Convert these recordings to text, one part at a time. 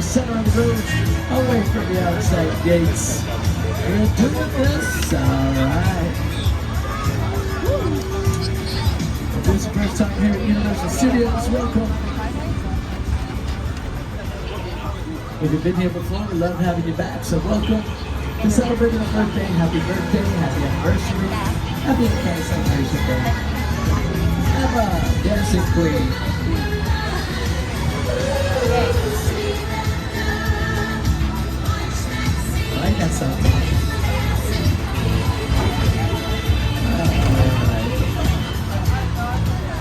Center of the road, away from the outside gates. We're doing this, alright. If this is the first time here at Universal Studios, welcome. If you've been here before, we love having you back, so welcome to celebrating a birthday. Happy birthday, happy anniversary, happy birthday celebration day. Emma, dancing queen. I like that song.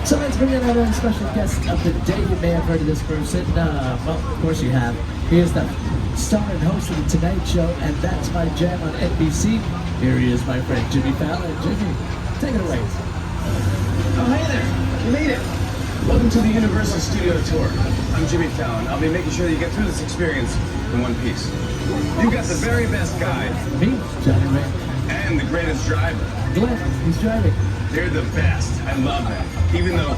So let's bring in our own special guest of the day. You may have heard of this person. Well, of course you have. He is the star and host of The Tonight Show, and That's My Jam on NBC. Here he is, my friend Jimmy Fallon. Jimmy, take it away. Oh, hey there. You made it. Welcome to the Universal Studio Tour. I'm Jimmy Fallon. I'll be making sure that you get through this experience in one piece. You've got the very best guide. Me, Johnny Ray. And the greatest driver. Glenn, he's driving. They're the best. I love that. Even though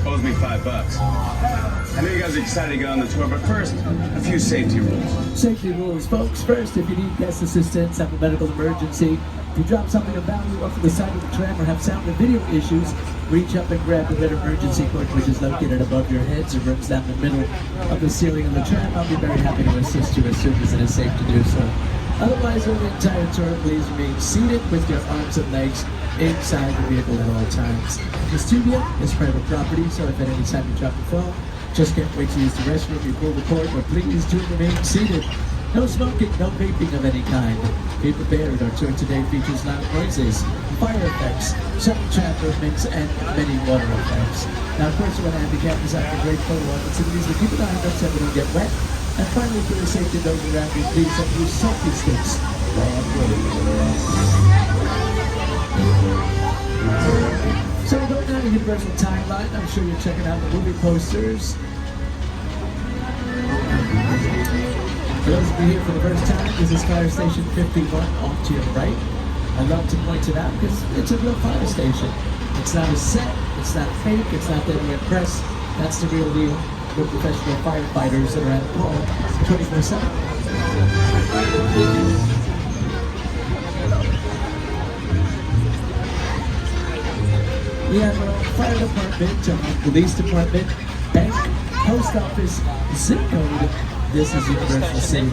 owes me $5. I know you guys are excited to get on the tour, but first, a few safety rules. Safety rules, folks. First, if you need guest assistance, have a medical emergency, if you drop something of value off the side of the tram or have sound and video issues, reach up and grab the red emergency cord, which is located above your heads or runs down the middle of the ceiling of the tram. I'll be very happy to assist you as soon as it is safe to do so. Otherwise, over the entire tour, please remain seated with your arms and legs inside the vehicle at all times. The studio is private property, so if at any time you drop the phone, just can't wait to use the restroom, you pull the cord, but please do remain seated. No smoking, no vaping of any kind. Be prepared, our tour today features loud noises, fire effects, shuttle trap movements, and many water effects. Now, of course, when handicap is after great photo opportunities, but keep an eye on them so they don't get wet. And finally, for the safety of those around you, please don't use selfie sticks while operating. So we're going down the Universal timeline. I'm sure you're checking out the movie posters. For those of you here for the first time, this is Fire Station 51 off to your right. I love to point it out because it's a real fire station. It's not a set, it's not fake, it's not there to impress. That's the real deal. We're professional firefighters that are at call 24/7. We have our own fire department, police department, bank, post office, zip code. This is Universal City.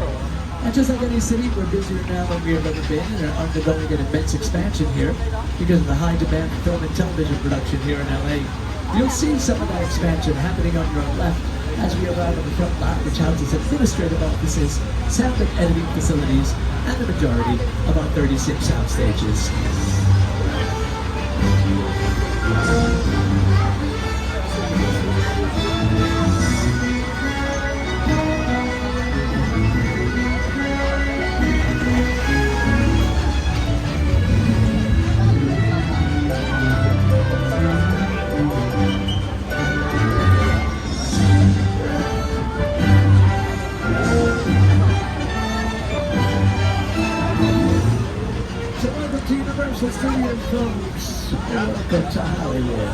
And just like any city, we're busier now than we have ever been and are undergoing an immense expansion here because of the high demand for film and television production here in LA. You'll see some of that expansion happening on your left as we arrive on the front lot, which houses administrative offices, sound and editing facilities, and the majority of our 36 sound stages. Universal Studios, folks. Welcome to Hollywood.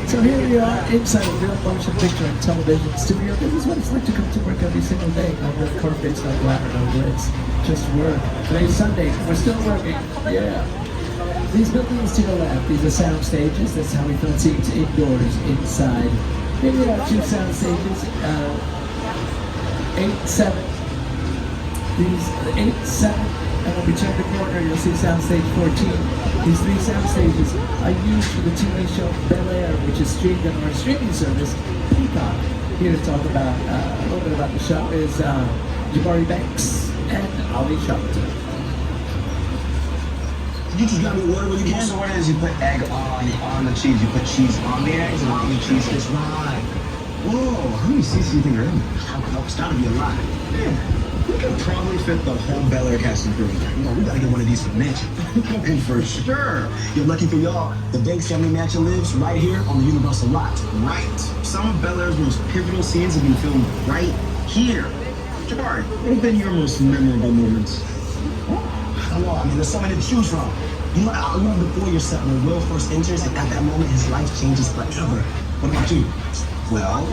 So here we are inside a real motion picture and television studio. This is what it's like to come to work every single day. No red carpets, no glamour, no glitz. Just work. Today's Sunday. We're still working. Yeah. These buildings to the left, these are sound stages. That's how we film scenes indoors, inside. Here we have two sound stages. 8, 7. These 8, 7. And when we turn the corner, you'll see soundstage 14. These three sound stages are used for the TV show Bel Air, which is streamed on our streaming service, Peacock. Here to talk about a little bit about the show is Jabari Banks and Ali Shelton. You just got me water when you can. So what it is, you put egg on the cheese. You put cheese on the eggs and then the cheese gets right. Whoa, how many seats do you think are in there? It's gotta be a lot. Man, we could probably fit the whole Bel Air cast and crew in there. You know, we gotta get one of these for the mansion. For sure. You're lucky for y'all. The Banks family mansion lives right here on the Universal lot. Right. Some of Bel Air's most pivotal scenes have been filmed right here. Jabari, what have been your most memorable moments? I don't know. I mean, there's so many to choose from. You know, I remember before your set when Will first enters, and at that moment, his life changes forever. What about you? Well,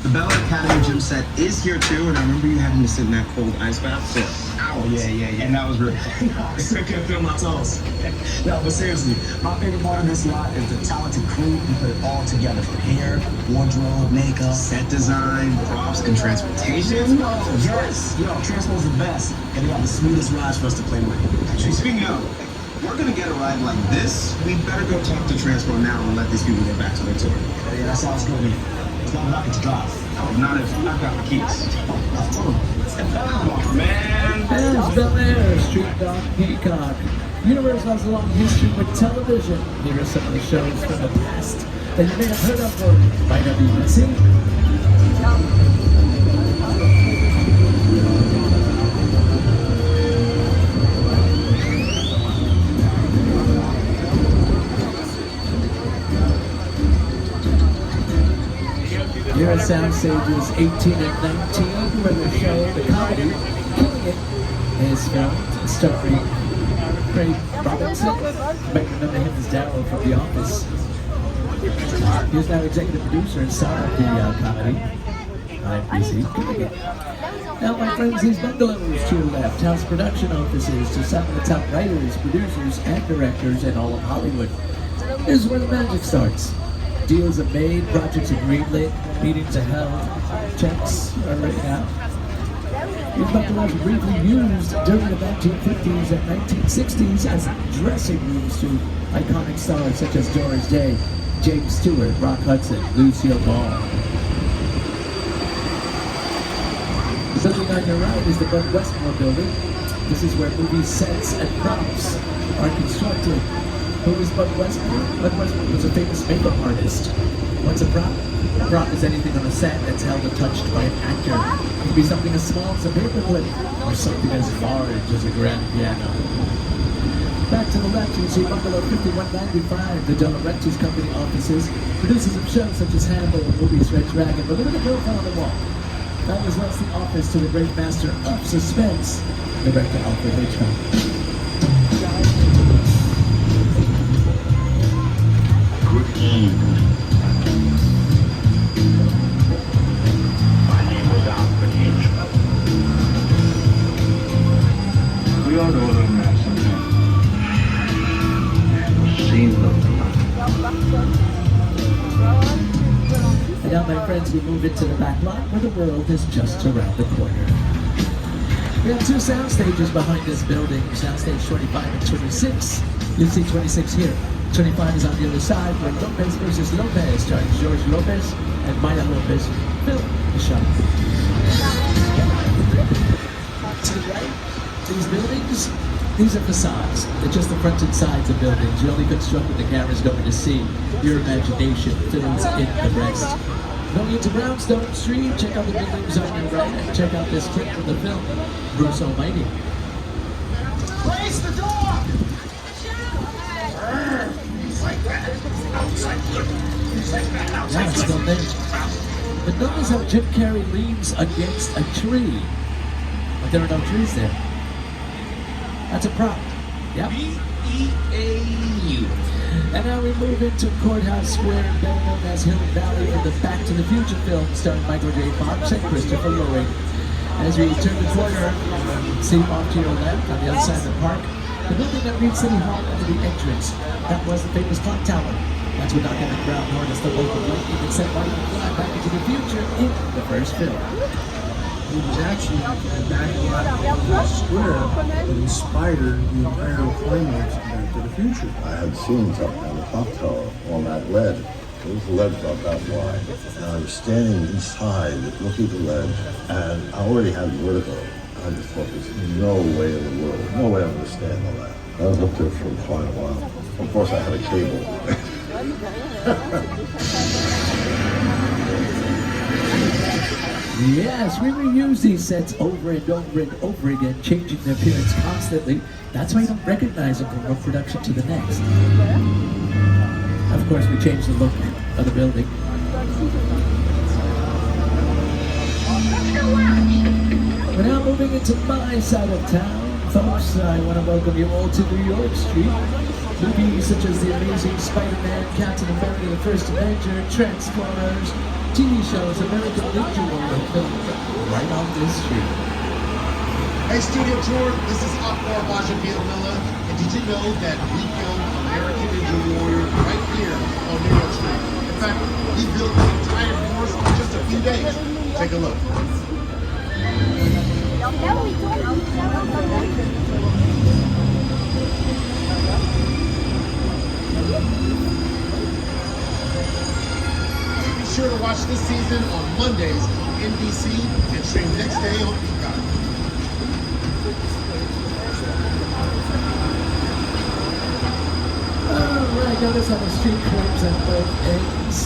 the Bel Air Academy gym set is here too, and I remember you having to sit in that cold ice bath for hours. Yeah. And that was really fun. I still can't feel my toes. No, but seriously, my favorite part of this lot is the talented crew who put it all together from hair, wardrobe, makeup, set design, props, and transportation. Yes, transport's the best, and they have the smoothest rides for us to play with. Actually, speaking of, we're gonna get a ride like this. We better go talk to Transport now and let these people get back to their tour. Yeah, that sounds good. It's not rocket to drive. Oh, not if I've got the keys. Man. There's Bel Air, Street Dog Peacock. Universal has a long history with television. Here are some of the shows from the past that you may have heard of or might not even seen. Here are sound stages 18 and 19, where the show, the comedy, Killing It, is filmed, starring Craig Robinson. You might remember him as Daryl from The Office. He's now executive producer and star of the comedy. I'm busy Killing It. Now, my friends, these Bungalows to your left, house production offices to some of the top writers, producers, and directors in all of Hollywood. This is where the magic starts. Deals are made, projects are greenlit, meetings are held, checks are written out. These Bungalows were briefly used during the 1950s and 1960s as dressing rooms to iconic stars such as Doris Day, James Stewart, Rock Hudson, Lucille Ball. Looking on your right is the Bud Westmore building. This is where movie sets and props are constructed. Who is Bud Westmore? Bud Westmore was a famous makeup artist. What's a prop? A prop is anything on a set that's held or touched by an actor. It can be something as small as a paperclip or something as large as a grand piano. Back to the left, you see Bungalow 5195, the De Laurentiis Company offices, produces of shows such as Hannibal and movies Red Dragon. But look at the profile on the wall. That was once the office to the great master of suspense, director Alfred Hitchcock. Good evening. My name is Alfred Hitchcock. We all know a little man sometimes. Seen of the light. And now, my friends, we move into the back lot where the world is just around the corner. We have two sound stages behind this building, soundstage 25 and 26. You'll see 26 here. 25 is on the other side where Lopez versus Lopez, starring George Lopez and Maya Lopez, film the show. To the right, these buildings, these are facades. They're just the front and sides of buildings. You only construct what the camera's going to see. Your imagination fills in the rest. Going into Brownstone Street, check out the buildings on your right and check out this clip from the film, Bruce Almighty. Raise the dog! Yeah, it's still there. But notice how Jim Carrey leans against a tree. But there are no trees there. That's a prop. Yep. B-E-A-U. And now we move into Courthouse Square, better known as Hill Valley, for the Back to the Future film starring Michael J. Fox and Christopher Lloyd. As we turn the corner, see off to your left on the other side of the park, the building that leads City Hall into the entrance. That was the famous clock tower. That's what Dr. McBrown harnessed the local lightning and sent Marty McFly back into the future in the first film. It was actually the back lot of the square that inspired the entire climax of Back to the Future. I had seen something on the clock tower on that ledge. It was a ledge about that wide. And I was standing inside looking at the ledge, and I already had vertigo. I just thought there's no way in the world, no way I'm going to stand on that. I was up there for quite a while. Of course, I had a cable. Yes, we reuse these sets over and over and over again, changing their appearance constantly. That's why you don't recognize them from one production to the next. Of course, we change the look of the building. We're now moving into my side of town. Folks, I want to welcome you all to New York Street. Movies such as The Amazing Spider-Man, Captain America, The First Avenger, Transformers, TV shows, American Ninja Warrior filmed right on this street. Hey, Studio Tour, this is Akbar Miller. And did you know that we filmed American Ninja Warrior right here on New York Street? In fact, we built the entire course in just a few days. Take a look. Be sure to watch this season on Mondays on NBC and stream next day on Peacock. Alright, notice how the street curves at both ends.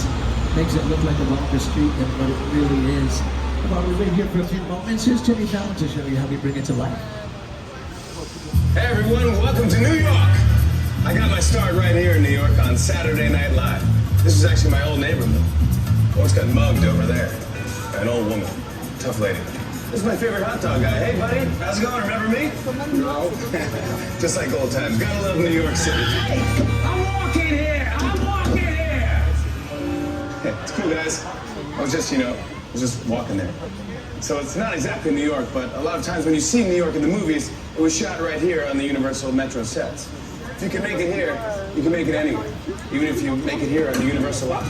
Makes it look like a longer street than what it really is. While we wait here for a few moments, here's Jimmy Fallon to show you how we bring it to life. Hey everyone, welcome to New York. I got my start right here in New York on Saturday Night Live. This is actually my old neighborhood. Once got mugged over there. An old woman, tough lady. This is my favorite hot dog guy. Hey buddy, how's it going? Remember me? No. Just like old times. Gotta love New York City. Hey, I'm walking here. It's cool guys. I was just walking there. So it's not exactly New York, but a lot of times when you see New York in the movies, it was shot right here on the Universal Metro sets. If you can make it here, you can make it anywhere. Even if you make it here on the Universal lot.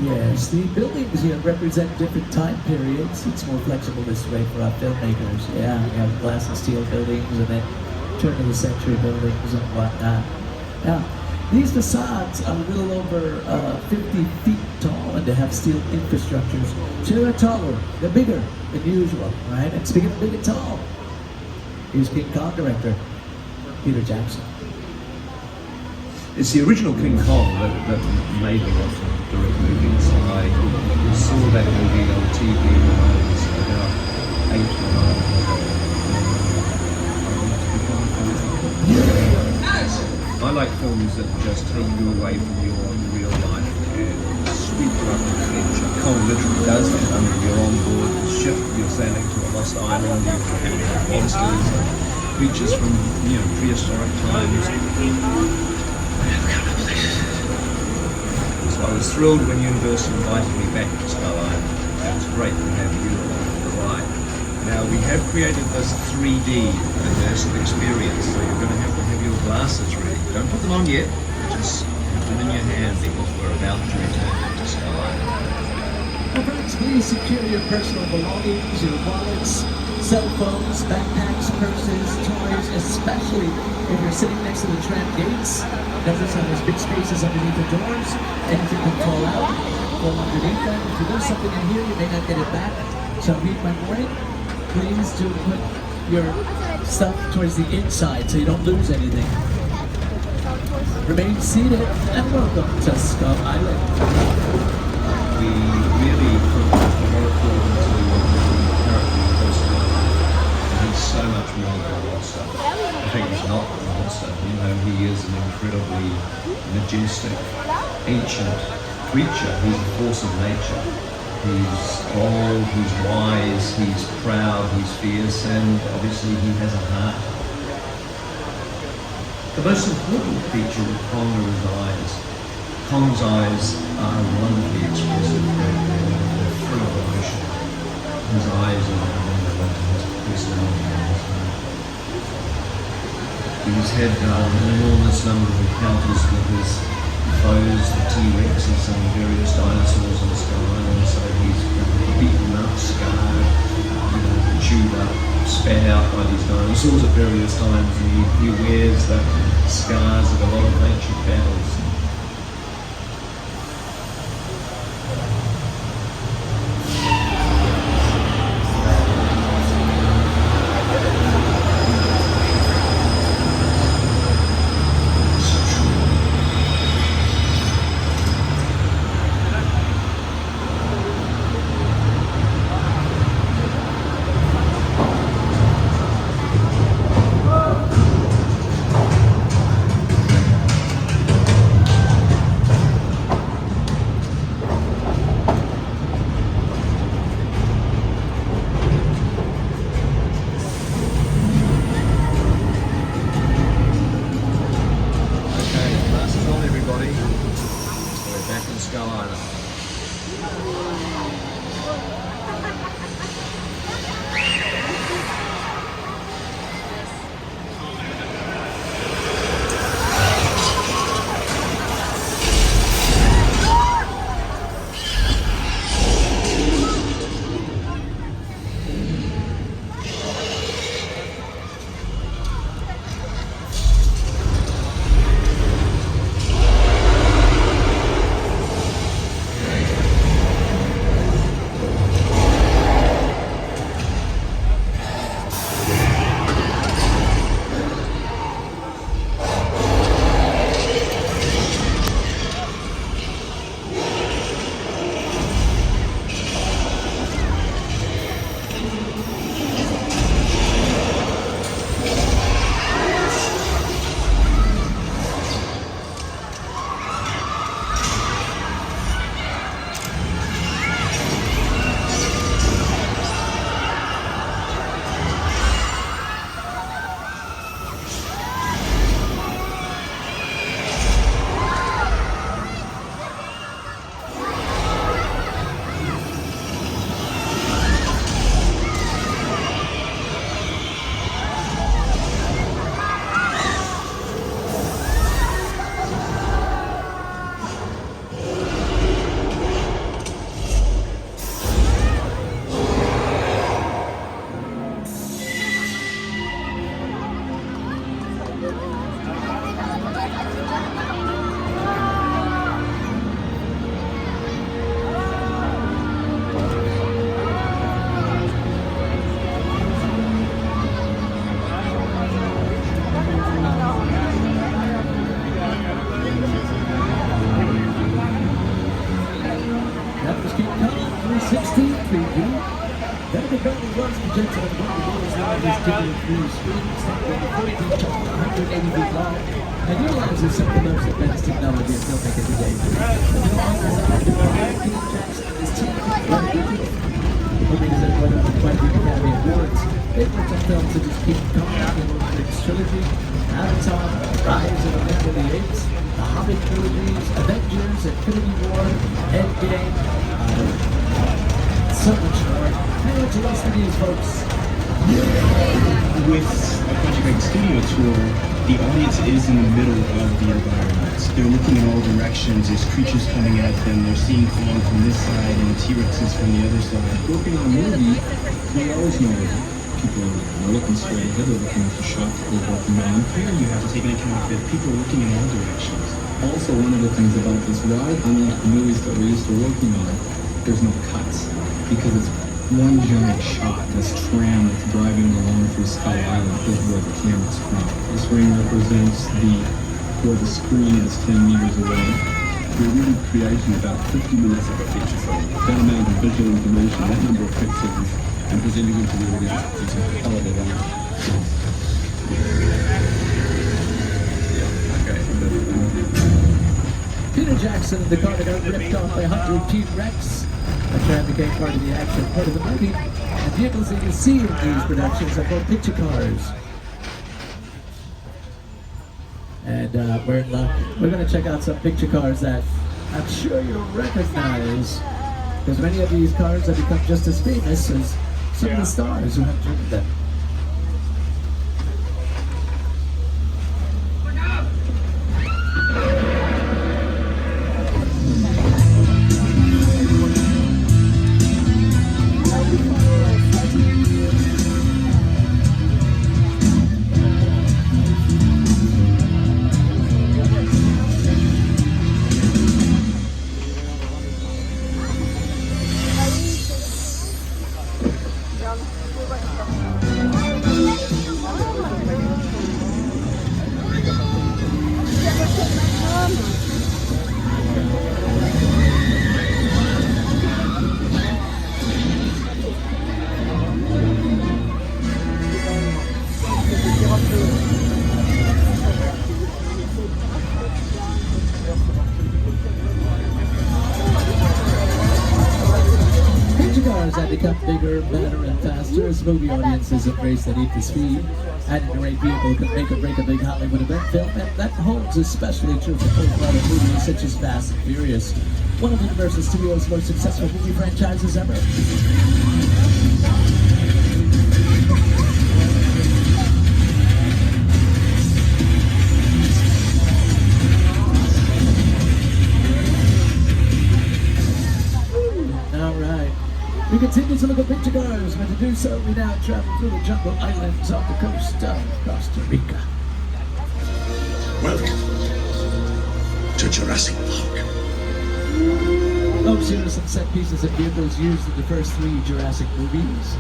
Yes, the buildings here represent different time periods. It's more flexible this way for our filmmakers. Yeah, we have glass and steel buildings and then turn of the century buildings and whatnot. Now, these facades are a little over 50 feet tall and they have steel infrastructures. So they're taller, they're bigger than usual, right? And speaking of big and tall, here's King Kong director, Peter Jackson. It's the original King Kong that made me want to direct movies. I saw that movie on TV when I was about 8 or 9. I like films that just take you away from your real life and sweep you up to the adventure. Kong literally does that. I mean, you're on board the ship, you're sailing to a lost island, you're encountering monsters and creatures from prehistoric times. So I was thrilled when Universal invited me back to Star Island. It was great to have you along for the ride. Now we have created this 3D immersive experience, so you're going to have your glasses ready. Don't put them on yet, just have them in your hand because we're about to return to Star Island. Well, friends, please secure your personal belongings, your wallets, cell phones, backpacks, purses, toys, especially if you're sitting next to the tram gates. Notice how there's big spaces underneath the doors. Anything can fall out, fall underneath them. If you lose something in here, you may not get it back. So read my warning. Please do put your stuff towards the inside so you don't lose anything. Remain seated and welcome to Scum Island. We really put a lot of thought into the character personality. He's so much more than a monster. I think he's not a monster. He is an incredibly majestic, ancient creature. He's a force of nature. He's old, he's wise, he's proud, he's fierce, and obviously he has a heart. The most important feature of Kong are his eyes. Kong's eyes are wonderfully expressive and full of emotion. His eyes are his personality and his heart. He's had an enormous number of encounters with his foes, the T-Rexes and various dinosaurs on Star Island, so he's beaten up, scarred, chewed up, spat out by these dinosaurs at various times, and he wears the scars of a lot of ancient battles. these particular three screens that over 40 feet tall, 180 feet long, and utilizes some of the most advanced technology in filmmaking today. The film was designed by Peter Jackson and his team, movie is awarded by the Academy Awards. They've worked on films such as King Kong, the Lord of the Rings trilogy, Avatar, Rise of the Planet of the Apes, the Hobbit trilogies, Avengers, Infinity War, Endgame, so much more. Hey, what's your last videos, folks? With a project like Studio Tour, the audience is in the middle of the environment. They're looking in all directions, there's creatures coming at them, they're seeing Kong from this side and T-Rexes from the other side. Working on a movie, we always know that people are looking straight ahead, they're looking at the shot that we're working on. Here you have to take into account that people are looking in all directions. Also, one of the things about this ride, unlike the movies that we're used to working on, there's no cuts, because it's one giant shot. This tram that's driving along through Sky Island is where the camera's from. This ring represents where the screen is 10 meters away. We're really creating about 50 minutes of a feature film. That amount of visual information, that number of pixels, and presenting it to the audience is a hell of a lot. Peter Jackson and the car that got ripped off by 100 T-Rex. The tram became part of the action part of the movie. And vehicles that you see in these productions are called picture cars. And we're in luck. We're going to check out some picture cars that I'm sure you'll recognize. Because many of these cars have become just as famous as some of the stars who have driven them. Have become bigger, better, and faster as movie audiences embrace the need for speed. Adding a great vehicle can make or break a big Hollywood event film, and that holds especially true for full-blooded movies such as Fast and Furious, one of Universal Studios' most successful movie franchises ever. We continue to look at picture cars, but to do so, we now travel through the jungle islands off the coast of Costa Rica. Welcome to Jurassic Park. Folks, here are some set pieces of vehicles used in the first 3 Jurassic movies.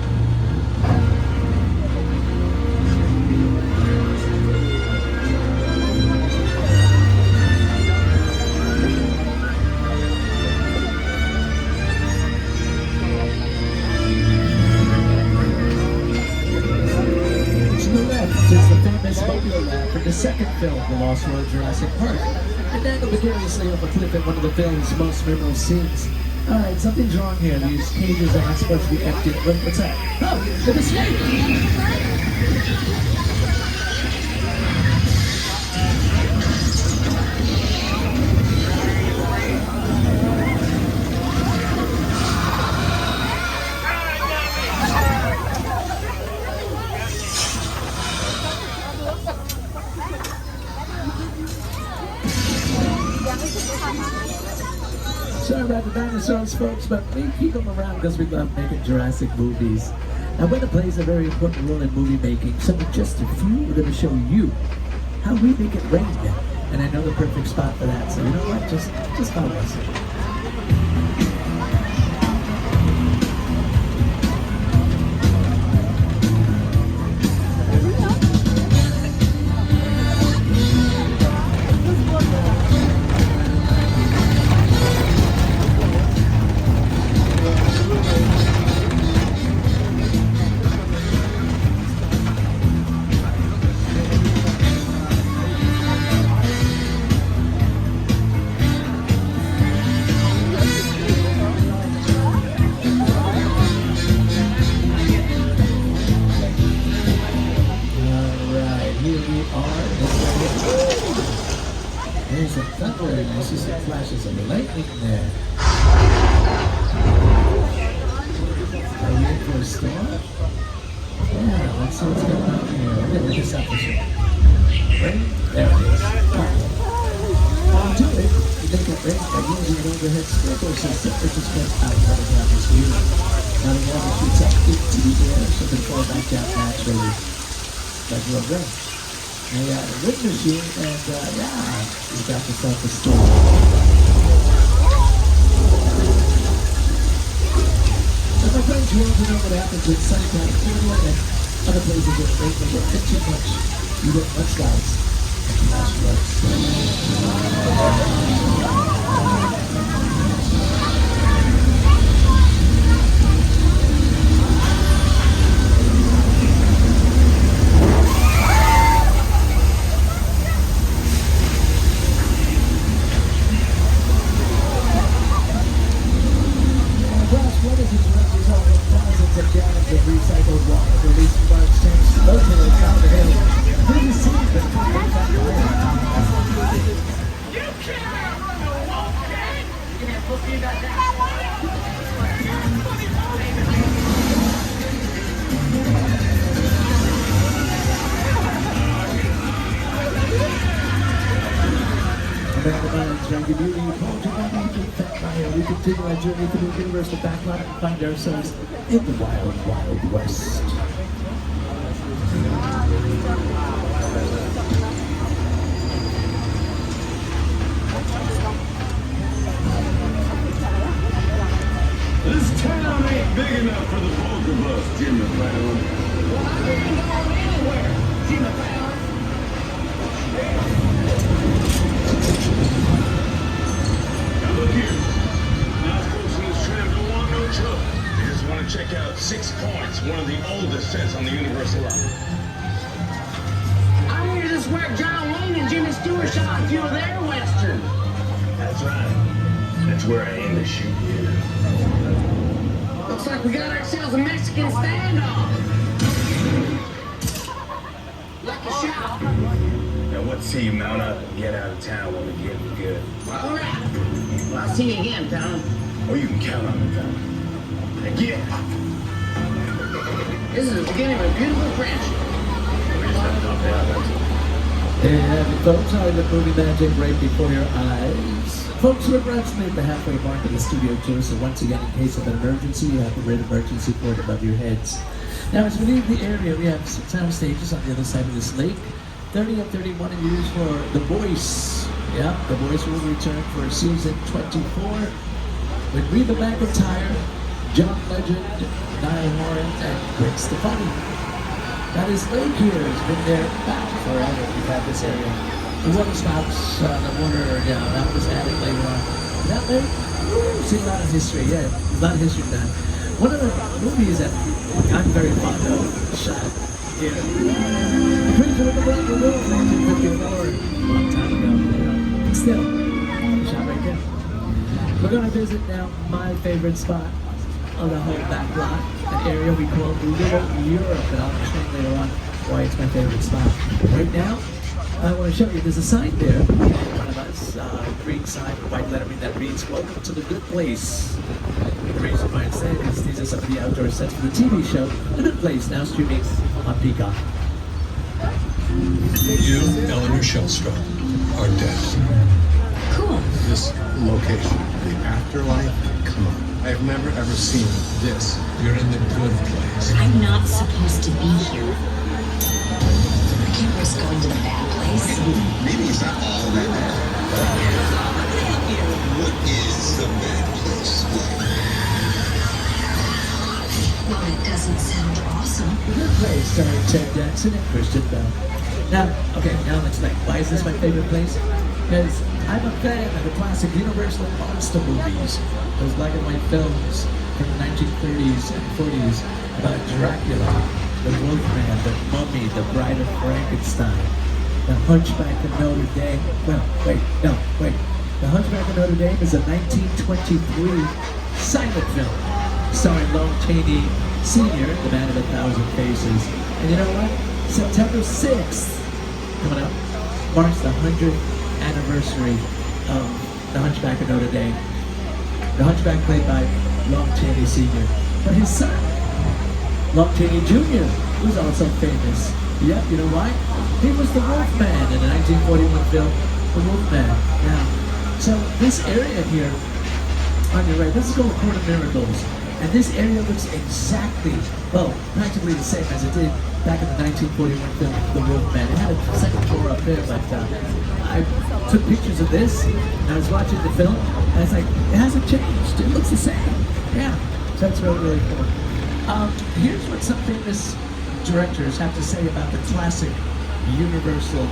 The second film, The Lost World Jurassic Park, and dangled vicariously off a cliff at one of the film's most memorable scenes. Alright, something's wrong here. These cages are not supposed to be empty. What's that? Oh, the snake! Sorry about the dinosaurs, folks, but we keep them around because we love making Jurassic movies. Now, weather plays a very important role in movie making, so in just a few, we're going to show you how we make it rain. And I know the perfect spot for that, so you know what? Just follow us. are this right here. There's a thunder, and I see some flashes of lightning there. Are we in for a storm? Yeah, let's see what's going on here. Okay, look this up this one. Rain? There it is. Do it. You make it rain by using an overhead sprinkler system, which is kept out running down this unit. Now the water shoots up into the air, so it can fall back down naturally. Like real rain. Now you got a wind machine, and yeah, you got yourself a storm. So my friends, you want to know what happens in sunny California and other places that rain when you get too much. You get mudslides and flash floods. Gallons of recycled water released from large tanks located atop the hill. Through the seas that come from that fire. You can't run the wall, okay? You can't book me back down. Dragon Beauty, we continue our journey through the universal backlot and find ourselves in the wild, wild west. This town ain't big enough for the both of us, Jimmy Brown. Well, I ain't going anywhere, Jimmy Brown. Now look here. Now folks in this tram don't want no trouble. They just want to check out 6 Points, one of the oldest sets on the Universal line. I hear this where John Wayne and Jimmy Stewart shot a few of their westerns. That's right. That's where I aim to shoot you. Looks like we got ourselves a Mexican standoff. Like a shot. Now what say you mount up and get out of town when we get good? All right. Well, I'll see you again, pal. Oh, you can count on me, pal. Again. This is the beginning of a beautiful friendship. We just have to talk about that. There you have it, folks. Hollywood movie magic right before your eyes. Folks, we're approximately the halfway mark of the studio tour, so once again, in case of an emergency, you have the red emergency cord above your heads. Now, as we leave the area, we have sound stages on the other side of this lake. 30 and 31 are used for The Voice. Yeah, The Voice will return for season 24 with Reba McEntire, John Legend, Niall Horan, and Gwen Stefani. Now, this lake here has been there back forever. We've had this area. The water stops, the water, that was added later on. That lake, see a lot of history, yeah, a lot of history done. One of the movies that I'm very fond of, shot here. Creature of the Black Lagoon, 1954, a long time ago. Still, shot right there. We're going to visit now my favorite spot of the whole back lot, an area we call Little Europe, and I'll explain later on why it's my favorite spot. Right now, I want to show you, there's a sign there in front of us, green sign with white lettering that reads, "Welcome to the Good Place." The reason why it's there is these are some of the outdoor sets for the TV show, The Good Place, now streaming on Peacock. You, Eleanor Shellstrop, are dead. Cool. This location, the afterlife, come on. I've never ever seen this. You're in the good place. I'm not supposed to be here. I can't risk going to the bad place. Maybe it's not all that bad. How can I help you? What is the bad place Well, it doesn't sound awesome. The Good Place, starring Ted Danson and Christian Bell. Now, I'll explain. Why is this my favorite place? Because I'm a fan of the classic Universal monster movies, those black and white films from the 1930s and 40s about Dracula, the Wolfman, the Mummy, the Bride of Frankenstein, the Hunchback of Notre Dame. The Hunchback of Notre Dame is a 1923 silent film starring Lon Chaney Sr., the man of 1,000 faces. And you know what? September 6th, coming up, marks the 100th anniversary of The Hunchback of Notre Dame. The Hunchback played by Lon Chaney Sr. But his son, Lon Chaney Jr., was also famous. Yep, you know why? He was the Wolfman in the 1941 film, The Wolfman. Yeah. So this area here, on your right, this is called Court of Miracles. And this area looks exactly, well, practically the same as it did back in the 1941 film, The Wolfman. It had a second floor up there, but I took pictures of this, and I was watching the film, and I was like, it hasn't changed. It looks the same. Yeah, so that's really, really cool. Here's what some famous directors have to say about the classic Universal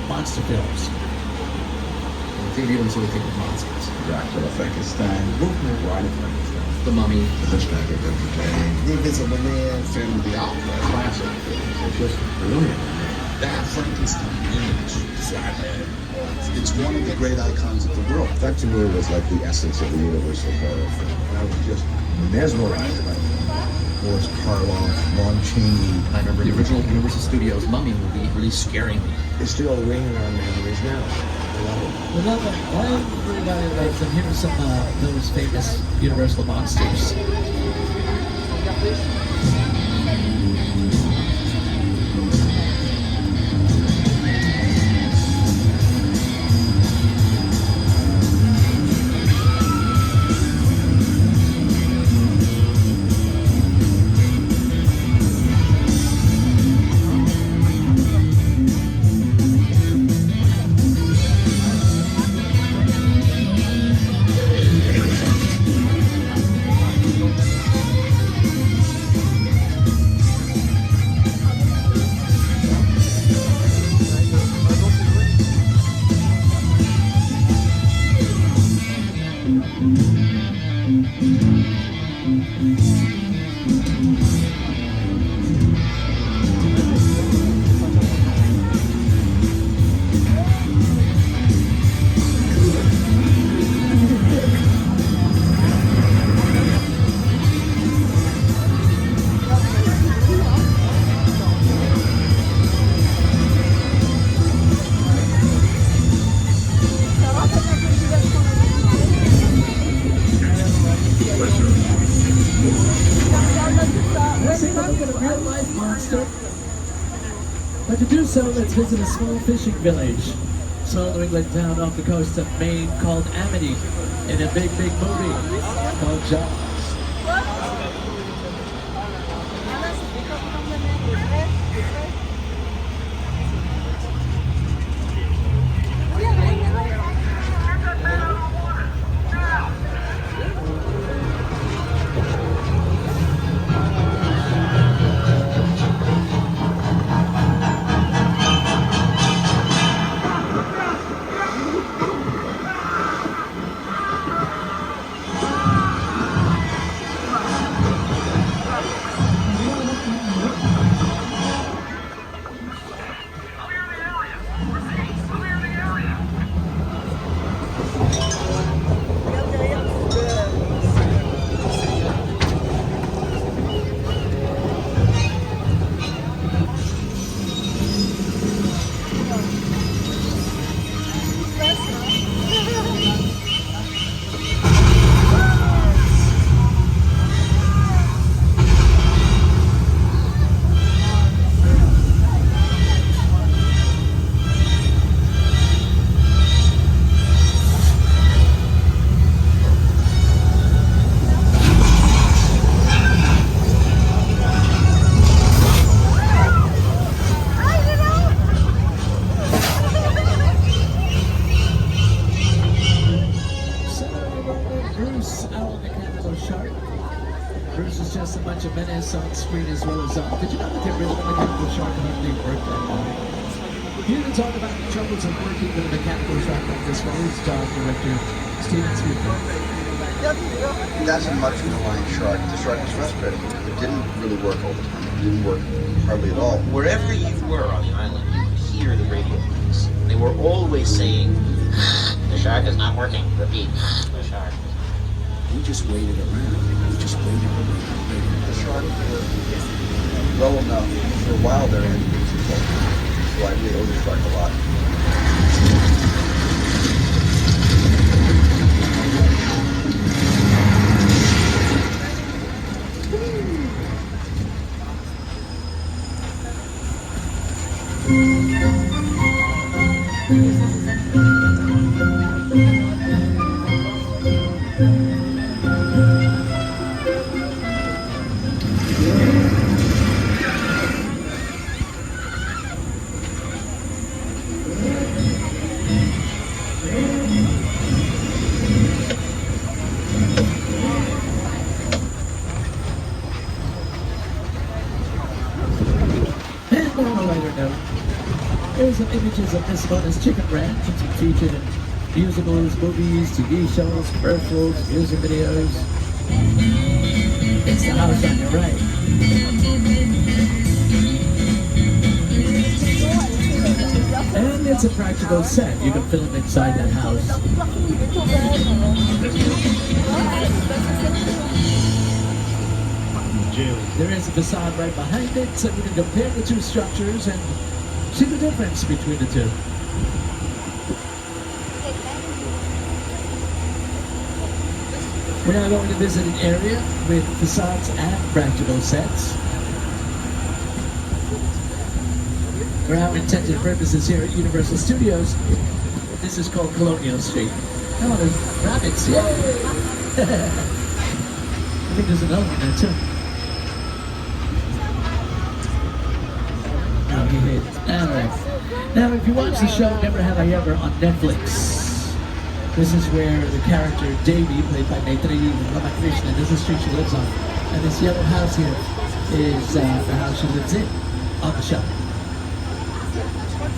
monster films. I think you don't sort of think of monsters. Dracula, Frankenstein, Wolfman, Bride of Frankenstein, The Mummy, The Hunchback of Notre Dame, The Invisible Man, Phantom of the Opera, classic films. They're just brilliant. That Frankenstein image, it's one of the great icons of the world. That to me was like the essence of the Universal horror film. I was just mesmerized by Boris Karloff, Lon Chaney. I remember the original Universal Studios Mummy movie really scaring me. It's still ringing in our memories now. We love it. Everybody loves them. Here are some of those famous Universal monsters. But to do so, let's visit a small fishing village. Small New England town off the coast of Maine called Amity in a big, big movie called Jaws. On screen as well as on. Did you know that the original Mechanical Shark hardly worked that long? Here to talk about the troubles of working with a mechanical shark like this one is Jaws director Steven Spielberg. That's a much maligned shark. The shark was frustrating. It didn't really work all the time. It didn't work hardly at all. Wherever you were on the island, you could hear the radio waves. They were always saying, "The shark is not working." Repeat, "The shark." We just waited around. We just waited around. The shark worked well enough for a while there, and it was so I really owe this truck a lot. Here's some images of this bonus chicken ranch. It's been featured in musicals, movies, TV shows, commercials, music videos. It's the house on your right. And it's a practical set. You can film inside that house. There is a facade right behind it, so you can compare the two structures and see the difference between the two. We're now going to visit an area with facades and practical sets. For our intended purposes here at Universal Studios, this is called Colonial Street. Oh, there's rabbits, yay! I think there's another one there too. Alright. Now, if you watch the show Never Have I Ever on Netflix, this is where the character Davy, played by Maitreyi Ramakrishnan, this is the street she lives on. And this yellow house here is the house she lives in on the show.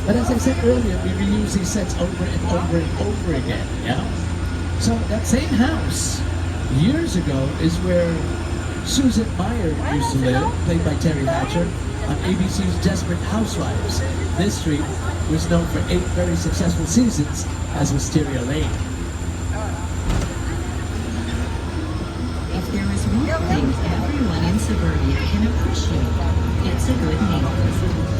But as I said earlier, we reuse these sets over and over and over again, yeah? So that same house, years ago, is where Susan Meyer used to live, played by Terry Hatcher, on ABC's Desperate Housewives. This street was known for 8 very successful seasons as Wisteria Lane. If there is one thing everyone in suburbia can appreciate, it's a good neighborhood.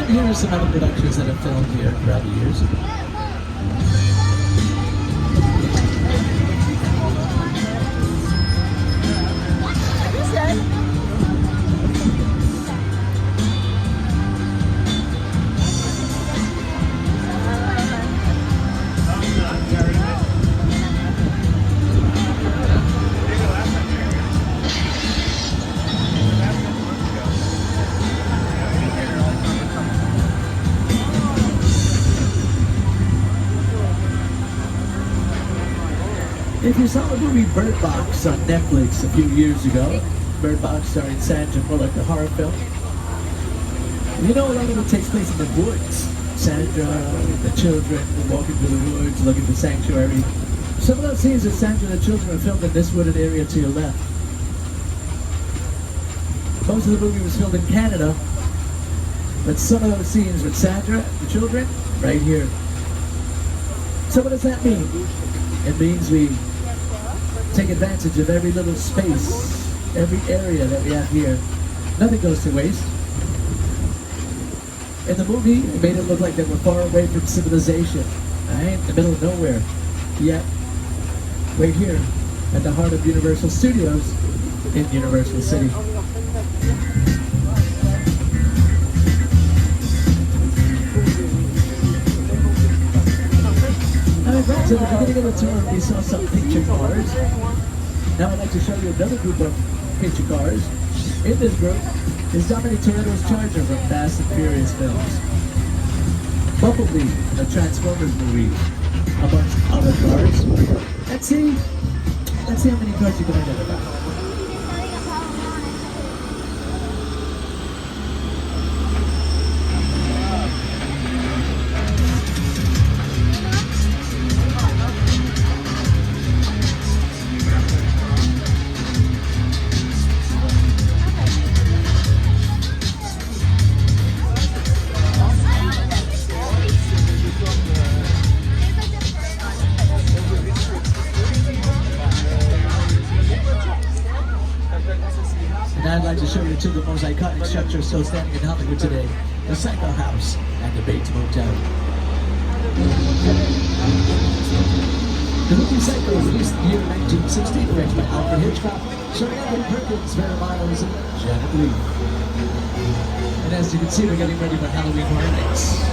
Here are some other productions that have filmed here throughout the years. If you saw the movie Bird Box on Netflix a few years ago, Bird Box starring Sandra Bullock, the horror film, you know a lot of it takes place in the woods. Sandra, the children, walking through the woods, looking for sanctuary. Some of those scenes with Sandra and the children were filmed in this wooded area to your left. Most of the movie was filmed in Canada, but some of those scenes with Sandra and the children, right here. So what does that mean? It means we take advantage of every little space, every area that we have here. Nothing goes to waste. In the movie, it made it look like they were far away from civilization, right? In the middle of nowhere. Yet, right here, at the heart of Universal Studios, in Universal City. Alright, so at the beginning of the tour, we saw some picture cars. Now I'd like to show you another group of picture cars. In this group is Dominic Toretto's Charger from Fast and Furious films. Bumblebee, a Transformers movie, amongst other cars. Let's see how many cars you can identify. show you two of the most iconic structures still standing in Hollywood today, the Pyscho House and the Bates Motel. The movie Psycho was released in the year 1960, directed by Alfred Hitchcock, starring Anthony Perkins, Motel, and Janet Leigh. And as you can see, we're getting ready for Halloween Horror Nights.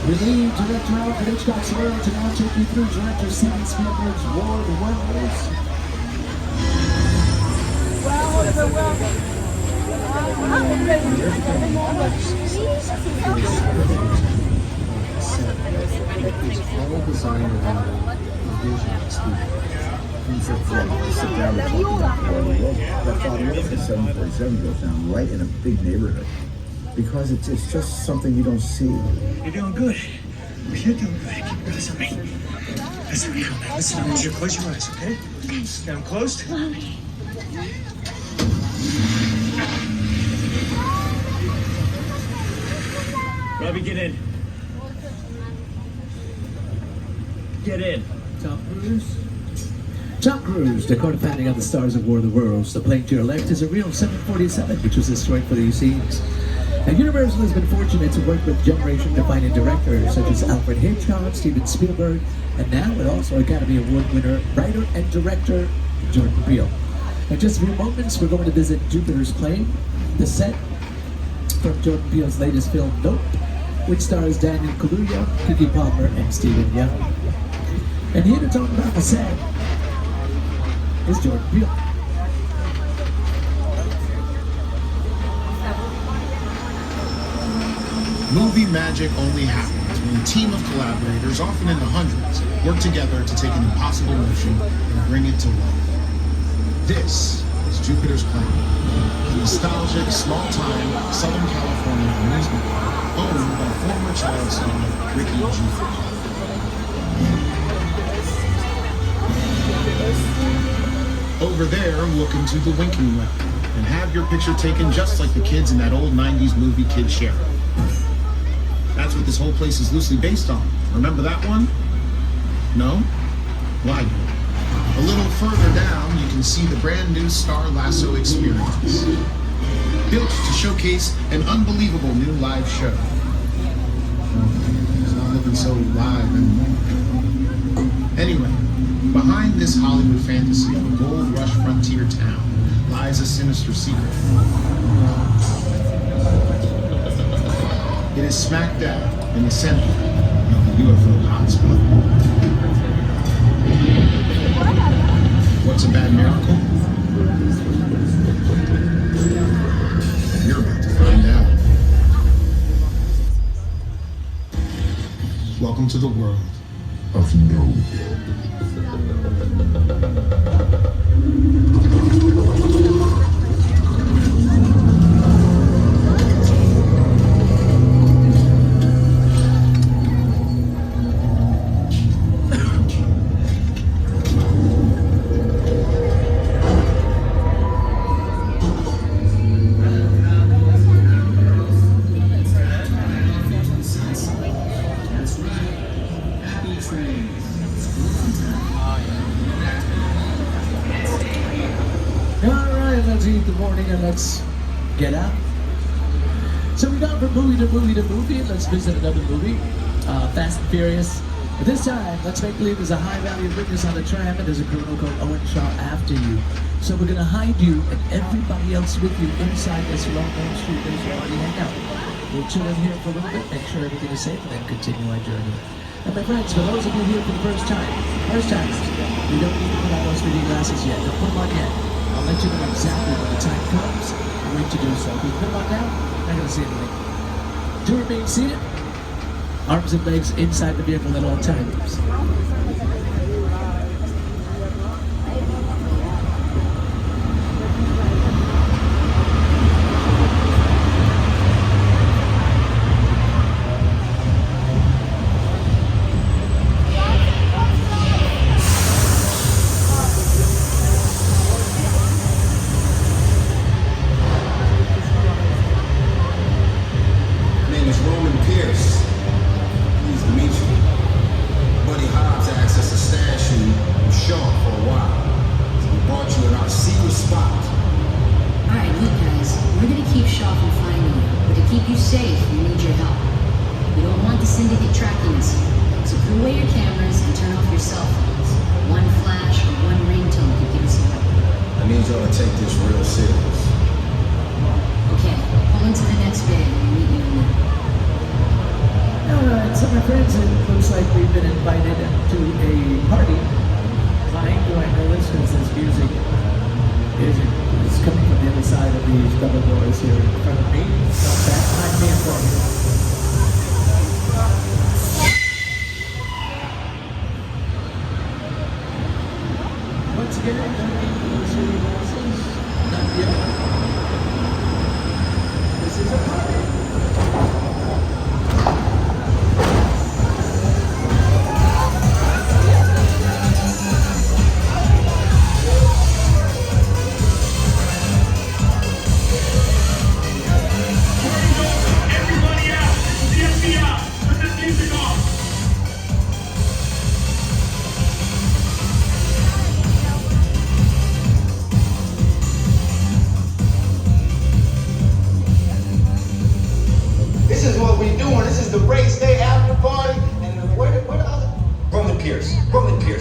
We leave director Alfred Hitchcock's world to now take you through director Steven Spielberg's War of the Worlds. It's all designed around the vision of Steven. He's a friend to sit down and talk about War of the Worlds. That thought the 747 goes down right in a big neighborhood. Because it's just something you don't see. You're doing good. You're doing good. Listen to me. Listen to me. Listen, I want you to close your eyes, okay? Got them closed? Robbie, get in. Get in. Tom Cruise. Tom Cruise, Dakota founding of the stars of War of the Worlds. The plane to your left is a real 747, which was destroyed for these scenes. Now, Universal has been fortunate to work with generation-defining directors such as Alfred Hitchcock, Steven Spielberg, and now with also Academy Award winner, writer and director Jordan Peele. In just a few moments, we're going to visit Jupiter's Plane, the set from Jordan Peele's latest film, Nope, which stars Daniel Kaluuya, Kiki Palmer, and Stephen Young. And here to talk about the set is Jordan Peele. Movie magic only happens when a team of collaborators, often in the hundreds, work together to take an impossible notion and bring it to life. This is Jupiter's Plane, a nostalgic, small-time Southern California amusement park owned by former child star Ricky G. Over there, look into the winking well and have your picture taken just like the kids in that old 90s movie Kid Share. That's what this whole place is loosely based on. Remember that one? No? Why? A little further down, you can see the brand new Star Lasso experience. Built to showcase an unbelievable new live show. It's not looking so live anymore. Anyway, behind this Hollywood fantasy of a gold rush frontier town lies a sinister secret. It is smack dab in the center of the UFO hotspot. What's a bad miracle? You're about to find out. Welcome to the world of no. Let's get out. So we've gone from movie to movie to movie. Let's visit another movie, Fast and Furious. But this time, let's make believe there's a high-value witness on the tram and there's a criminal called Owen Shaw after you. So we're gonna hide you and everybody else with you inside this well-known street where you already hang out. We'll chill in here for a little bit, make sure everything is safe, and then continue our journey. And my friends, for those of you here for the first timers, you don't need to put on those 3D glasses yet. Don't put them on yet. I'll let you know exactly when the time comes and when to do so. If you put them on now, not going to see anything. Do remain seated. Arms and legs inside the vehicle at all times.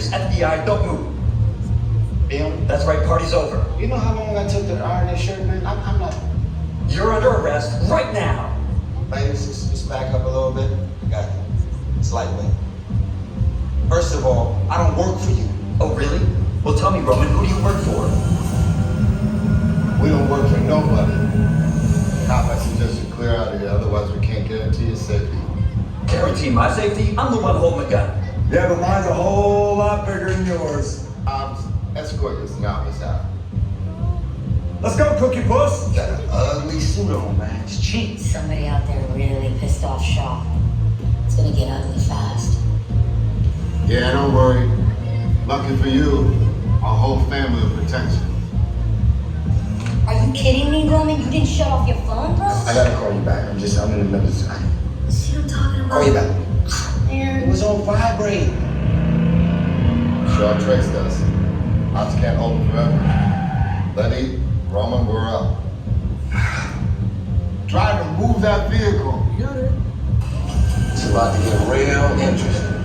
FBI, don't move. Damn, that's right, party's over. You know how long I took to iron this shirt, man? I'm not... You're under arrest right now. Ladies, just back up a little bit. I got you. It's lightweight. First of all, I don't work for you. Oh, really? Well, tell me, Roman, who do you work for? We don't work for nobody. Cop, I suggest you clear out of here, otherwise we can't guarantee your safety. Guarantee my safety? I'm the one holding the gun. Yeah, but mine's a whole lot bigger than yours. Escort this novice out. Let's go, Cookie Puss. Got an ugly suit on, man. It's cheap. Somebody out there really pissed off Shaw. It's gonna get ugly fast. Yeah, don't worry. Lucky for you, our whole family will protect you. Are you kidding me, Roman? You didn't shut off your phone, bro? I gotta call you back. I'm in the middle of time. See what I'm talking about? Call you back. Man. It was on vibrate. Shaw traced us. Ops can't hold him forever. Lenny, Roman, we're up. Try to move that vehicle. You got it. It's about to get real interesting.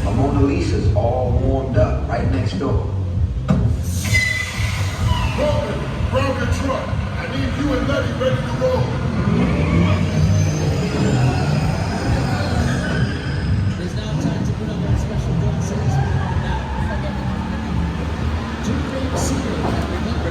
My Mona Lisa's all warmed up right next door. Roman, grab your truck. I need you and Lenny ready to roll. There's now time to put on those special glasses. Now, do remain seated and remember.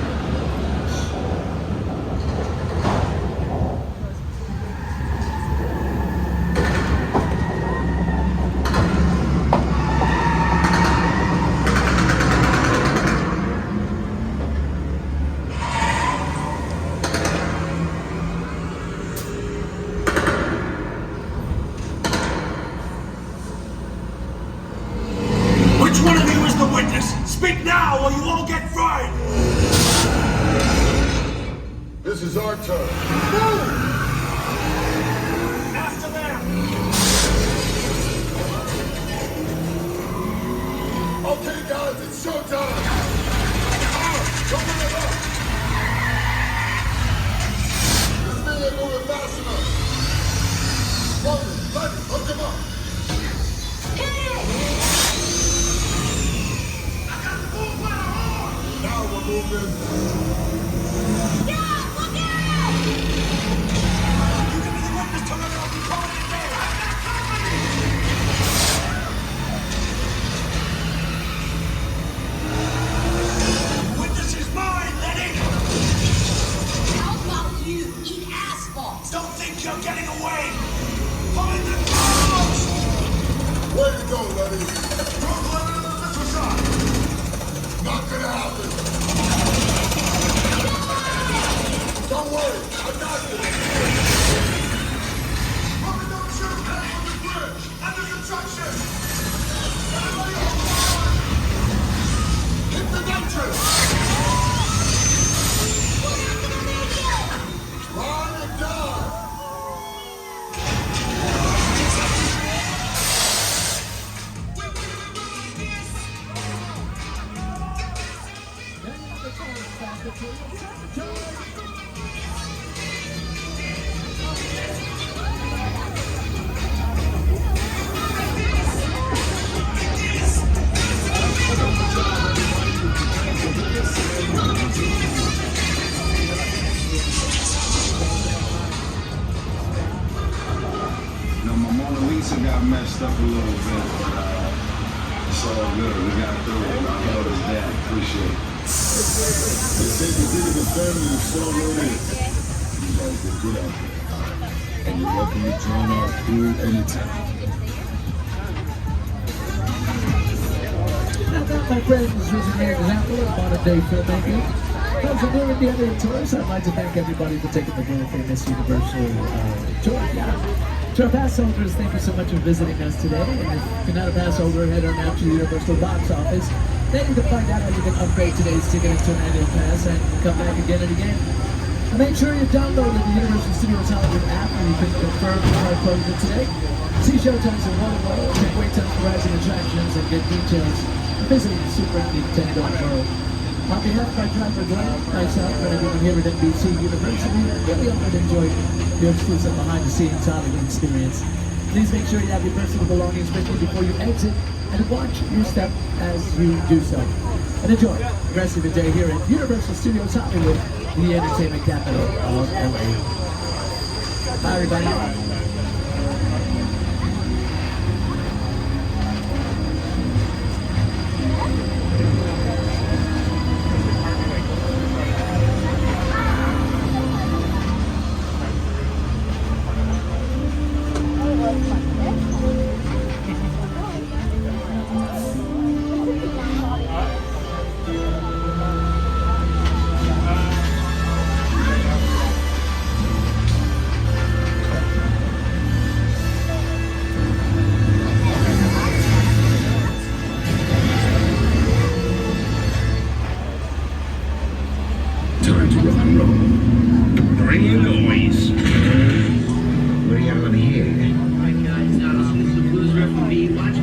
Which one of you is the witness? Speak now or you all get fried! This is our turn. After them! Okay, guys, it's showtime. Open it up. This thing ain't moving fast enough. Roman, Lenny, hook him up. Now we're moving. Yeah, look out! You can be the witness to it or I'll be calling it there! No, my Mona Lisa got messed up a little bit, but it's all good. We got through it. I held us down. Appreciate it. They say the good of the family is so loaded. You guys did good out there. And you're welcome to join our crew anytime. Now that, my friends, is an example of modern-day filmmaking. As a new Indiana tourist, I'd like to thank everybody for taking the world-famous Universal tour. To our pass holders, thank you so much for visiting us today. And if you're not a pass holder, head on out to the Universal box office. Then you can find out how you can upgrade today's ticket into an annual pass and come back again and again. And make sure you download the Universal Studios Hollywood app where you can confirm our closure today. See showtimes in one world, take wait times for rising attractions, and get details for visiting the Super Nintendo World. On behalf of our driver Glenn, myself, and everyone here at NBC University, really hope you enjoyed your exclusive behind-the-scenes Hollywood experience. Please make sure you have your personal belongings with you before you exit, and watch your step as you do so. And enjoy the rest of the day here at Universal Studios Hollywood, the entertainment capital of LA. Bye, everybody. Time to rock and roll. Bring the noise. What do you have on here? Alright guys, this is the Blues Referee. Watch